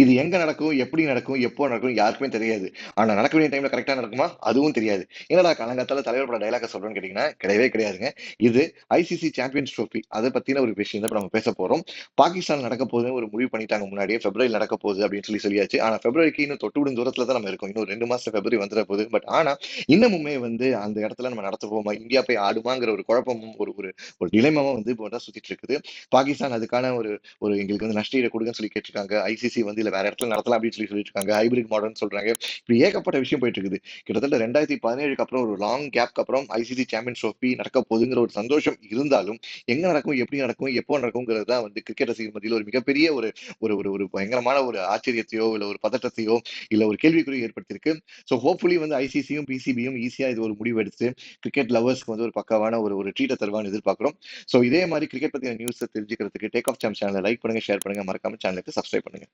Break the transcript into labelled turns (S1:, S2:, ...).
S1: இது எங்க நடக்கும், எப்படி நடக்கும், எப்போ நடக்கும் யாருக்குமே தெரியாது. ஆனா நடக்க வேண்டிய டைம்ல கரெக்ட்டா நடக்குமா? அதுவும் தெரியாது. என்னடா காலங்காத்தால தலைவர் பட டயலாக்க சொல்றேன்னு கேட்டீங்கன்னா, கிடையவே கிடையாதுங்க. இது ஐசிசி சாம்பியன்ஸ் ட்ரோஃபி. அத பத்தின ஒரு விஷயம் தான் இப்ப நம்ம பேசப் போறோம். பாகிஸ்தான் நடக்கப் போகுதுன்னு ஒரு முடிவு பண்ணிட்டாங்க முன்னாடியே. பிப்ரவரில நடக்கப் போகுது அப்படின்னு சொல்லியாச்சு. ஆனா பிப்ரவரிக்கு இன்னும் தொட்டுவிடும் தூரத்துல தான் நம்ம இருக்கோம். இன்னும் 2 மாசத்துல பிப்ரவரி வந்துற போகுது. ஆனா இன்னமுமே அந்த இடத்துல நம்ம நடத்துவோமா? இந்தியா போய் ஆடுமாங்கிற ஒரு குழப்பமும் ஒரு ஒரு ஒரு டிலைமாவும் இப்போ தான் சுத்திட்டு இருக்குது. பாகிஸ்தான் அதுக்கான ஒரு ஒரு எங்களுக்கு நஷ்டஈடு கொடுங்கன்னு சொல்லி கேட்டிருக்காங்க. ஐசிசி இல்ல வேற இடத்துல நடத்தலாம் அப்படின்னு சொல்லிட்டு இருக்காங்க. ஹைபிரிட் மாடல்னு சொல்றாங்க. இப்படி ஏகப்பட்ட விஷயம் போயிட்டு இருக்குது. கிட்டத்தட்ட 2017க்கு அப்புறம் ஒரு லாங் கேப்க்கு அப்புறம் ஐசிசி சாம்பியன்ஸ் ட்ரோஃபி நடக்க போகுதுங்கிற ஒரு சந்தோஷம் இருந்தாலும் எங்க நடக்கும், எப்படி நடக்கும், எப்போ நடக்கும்ங்கிறது தான் கிரிக்கெட் ரசிகர் மத்தியில் ஒரு மிகப்பெரிய ஒரு ஒரு ஒரு ஒரு பயங்கரமான ஒரு ஆச்சரியத்தையோ இல்ல ஒரு பதட்டத்தையோ இல்ல ஒரு கேள்விக்குறியோ ஏற்படுத்தியிருக்கு. ஸோ ஹோப்ஃபுல்லி ஐசிசியும் பிசிபியும் ஈஸியா இது ஒரு முடிவு எடுத்து கிரிக்கெட் லவர்ஸ்க்கு ஒரு பக்காவான ஒரு ஒரு ட்ரீட்டை தருவான்னு எதிர்பார்க்கிறோம். ஸோ இதே மாதிரி கிரிக்கெட் பத்தின நியூஸ் தெரிஞ்சுக்கிறதுக்கு டேக் ஆஃப் சாம்ஸ் சேனலை லைக் பண்ணுங்க, ஷேர் பண்ணுங்க, மறக்காம சேனலுக்கு சப்ஸ்கிரைப் பண்ணுங்க.